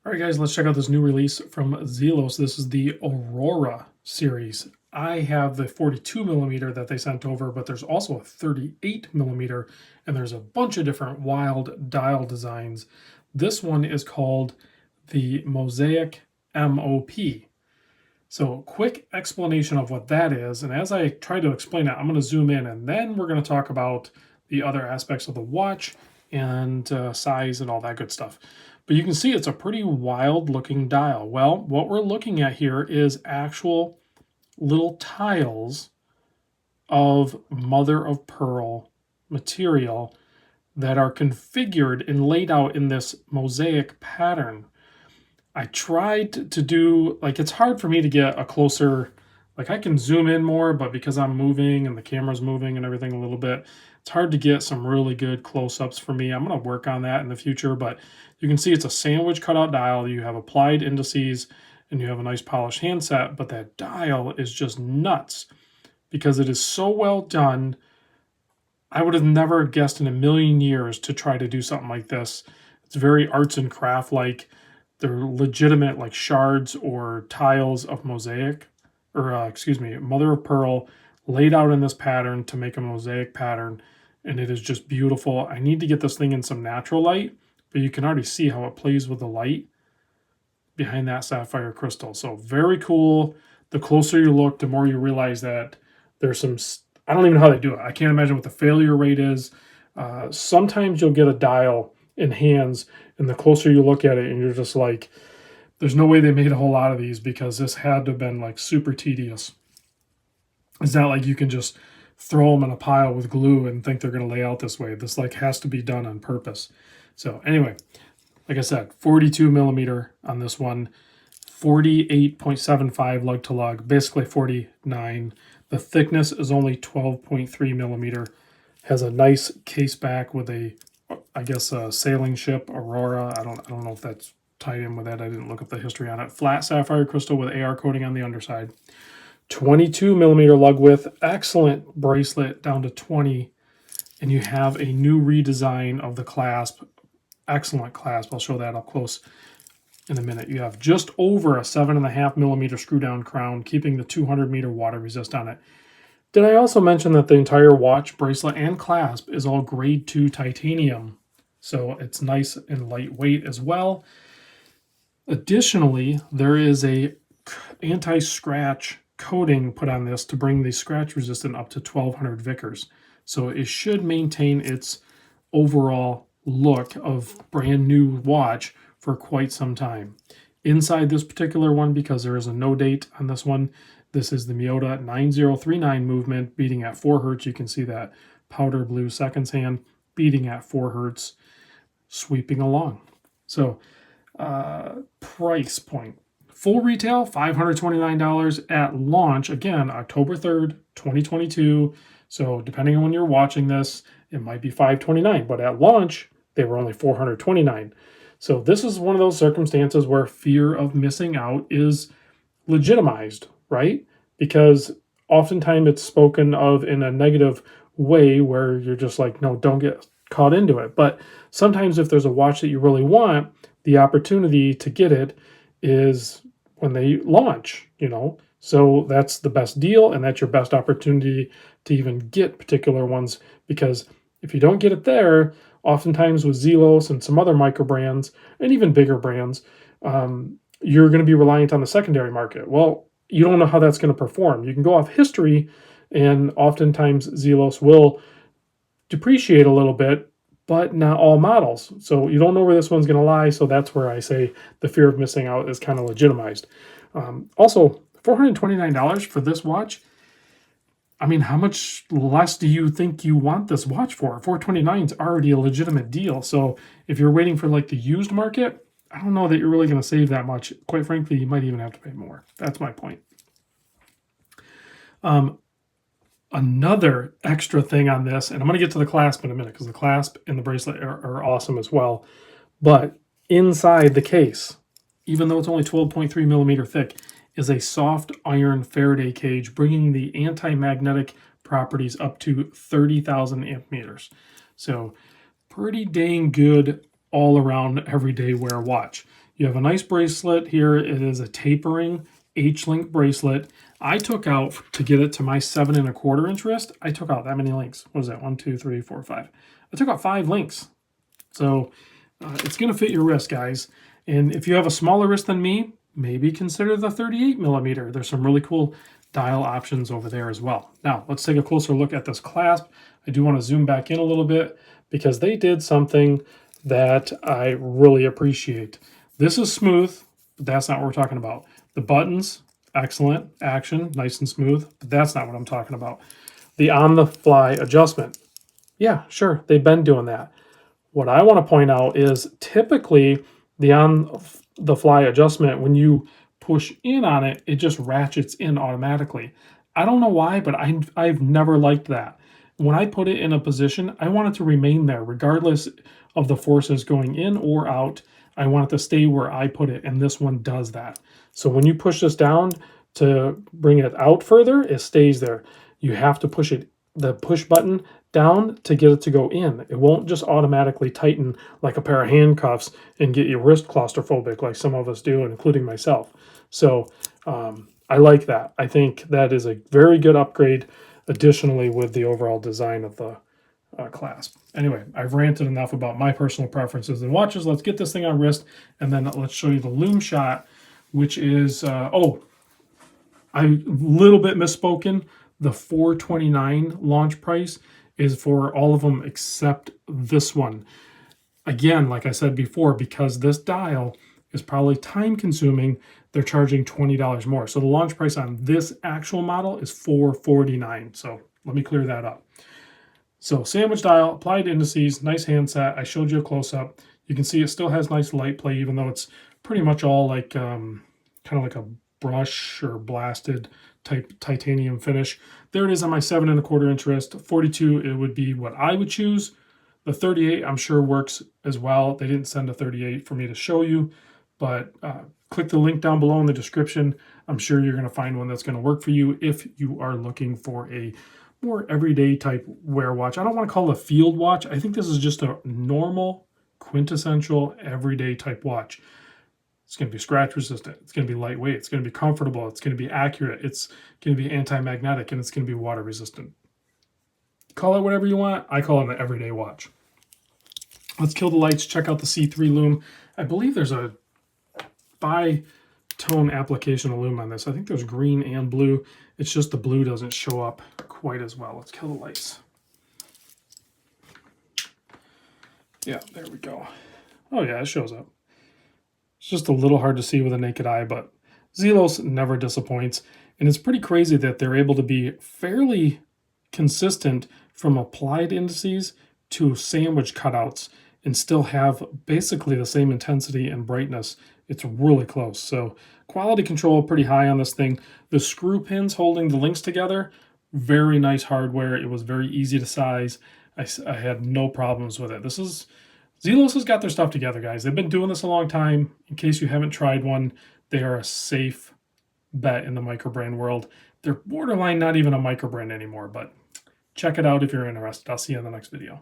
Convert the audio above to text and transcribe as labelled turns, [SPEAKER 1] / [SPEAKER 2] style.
[SPEAKER 1] All right, guys, let's check out this new release from Zelos. This is the Aurora series. I have the 42 millimeter that they sent over, but there's also a 38 millimeter, and there's a bunch of different wild dial designs. This one is called the Mosaic MOP. So, quick explanation of what that is. And as I try to explain it, I'm going to zoom in, and then we're going to talk about the other aspects of the watch and size and all that good stuff. But you can see it's a pretty wild looking dial. Well, what we're looking at here is actual little tiles of mother of pearl material that are configured and laid out in this mosaic pattern. I tried to do, like, it's hard for me to get a closer, like I can zoom in more, but because I'm moving and the camera's moving and everything a little bit, it's hard to get some really good close-ups for me. I'm going to work on that in the future, but you can see it's a sandwich cutout dial. You have applied indices and you have a nice polished handset, but that dial is just nuts because it is so well done. I would have never guessed in a million years to try to do something like this. It's very arts and craft like. They're legitimate like shards or tiles of mosaic, or excuse me, mother of pearl laid out in this pattern to make a mosaic pattern, and it is just beautiful. I need to get this thing in some natural light, but you can already see how it plays with the light behind that sapphire crystal. So very cool. The closer you look, the more you realize that there's some, I don't even know how they do it. I can't imagine what the failure rate is. Sometimes you'll get a dial in hands, and the closer you look at it, and you're just like, there's no way they made a whole lot of these because this had to have been like super tedious. It's not like you can just throw them in a pile with glue and think they're going to lay out this way. This like has to be done on purpose. So anyway, like I said, 42 millimeter on this one, 48.75 lug to lug, basically 49. The thickness is only 12.3 millimeter. Has a nice case back with a, I guess, a sailing ship, Aurora. I don't know if that's tied in with that. I didn't look up the history on it. Flat sapphire crystal with AR coating on the underside. 22 millimeter lug width. Excellent bracelet down to 20. And you have a new redesign of the clasp. Excellent clasp. I'll show that up close in a minute. You have just over a 7.5 millimeter screw down crown, keeping the 200 meter water resist on it. Did I also mention that the entire watch, bracelet, and clasp is all grade 2 titanium? So it's nice and lightweight as well. Additionally, there is a anti-scratch coating put on this to bring the scratch resistant up to 1200 Vickers. So it should maintain its overall look of brand new watch for quite some time. Inside this particular one, because there is a no date on this one, this is the Miyota 9039 movement beating at 4 hertz. You can see that powder blue seconds hand beating at 4 hertz, sweeping along. So price point. Full retail, $529 at launch. Again, October 3rd, 2022. So depending on when you're watching this, it might be $529, but at launch, they were only $429. So this is one of those circumstances where fear of missing out is legitimized, right? Because oftentimes it's spoken of in a negative way where you're just like, no, don't get caught into it. But sometimes if there's a watch that you really want, the opportunity to get it is when they launch, you know. So that's the best deal, and that's your best opportunity to even get particular ones, because if you don't get it there, oftentimes with Zelos and some other micro brands and even bigger brands, you're going to be reliant on the secondary market. Well, you don't know how that's going to perform. You can go off history, and oftentimes Zelos will depreciate a little bit, but not all models. So you don't know where this one's going to lie. So that's where I say the fear of missing out is kind of legitimized. Also, $429 for this watch. I mean, how much less do you think you want this watch for? $429 is already a legitimate deal. So if you're waiting for like the used market, I don't know that you're really going to save that much. Quite frankly, you might even have to pay more. That's my point. Another extra thing on this, and I'm going to get to the clasp in a minute because the clasp and the bracelet are awesome as well. But inside the case, even though it's only 12.3 millimeter thick, is a soft iron Faraday cage, bringing the anti-magnetic properties up to 30,000 amp meters. So pretty dang good all-around everyday wear watch. You have a nice bracelet here. It is a tapering H-link bracelet. I took out, to get it to my 7 1/4 inch wrist, I took out that many links. What is that? 1, 2, 3, 4, 5. I took out 5 links. So it's going to fit your wrist, guys. And if you have a smaller wrist than me, maybe consider the 38 millimeter. There's some really cool dial options over there as well. Now, let's take a closer look at this clasp. I do want to zoom back in a little bit because they did something that I really appreciate. This is smooth, but that's not what we're talking about. The buttons, excellent, action, nice and smooth, but that's not what I'm talking about. The on-the-fly adjustment. Yeah, sure, they've been doing that. What I want to point out is typically the on-the-fly adjustment, when you push in on it, it just ratchets in automatically. I don't know why, but I've never liked that. When I put it in a position, I want it to remain there regardless of the forces going in or out. I want it to stay where I put it, and this one does that. So when you push this down to bring it out further, it stays there. You have to push it, the push button down to get it to go in. It won't just automatically tighten like a pair of handcuffs and get your wrist claustrophobic like some of us do, including myself. So I like that. I think that is a very good upgrade additionally with the overall design of the clasp. Anyway, I've ranted enough about my personal preferences and watches. Let's get this thing on wrist, and then let's show you the Lume shot, which is, oh, I'm a little bit misspoken. The $429 launch price is for all of them except this one. Again, like I said before, because this dial is probably time consuming, they're charging $20 more. So the launch price on this actual model is $449. So let me clear that up. So sandwich dial, applied indices, nice handset. I showed you a close-up. You can see it still has nice light play, even though it's pretty much all like kind of like a brush or blasted type titanium finish. There it is on my 7 1/4 inch wrist. 42, it would be what I would choose. The 38, I'm sure works as well. They didn't send a 38 for me to show you, but click the link down below in the description. I'm sure you're going to find one that's going to work for you if you are looking for a more everyday type wear watch. I don't want to call it a field watch. I think this is just a normal, quintessential, everyday type watch. It's going to be scratch resistant. It's going to be lightweight. It's going to be comfortable. It's going to be accurate. It's going to be anti-magnetic, and it's going to be water resistant. Call it whatever you want. I call it an everyday watch. Let's kill the lights. Check out the C3 Lume. I believe there's a bi-tone application of Lume on this. I think there's green and blue. It's just the blue doesn't show up quite as well. Let's kill the lights. Yeah, there we go. Oh yeah, it shows up. It's just a little hard to see with a naked eye, but Zelos never disappoints. And it's pretty crazy that they're able to be fairly consistent from applied indices to sandwich cutouts and still have basically the same intensity and brightness. It's really close. So quality control pretty high on this thing. The screw pins holding the links together, very nice hardware. It was very easy to size. I had no problems with it. Zelos has got their stuff together, guys. They've been doing this a long time. In case you haven't tried one, they are a safe bet in the microbrand world. They're borderline not even a microbrand anymore, but check it out if you're interested. I'll see you in the next video.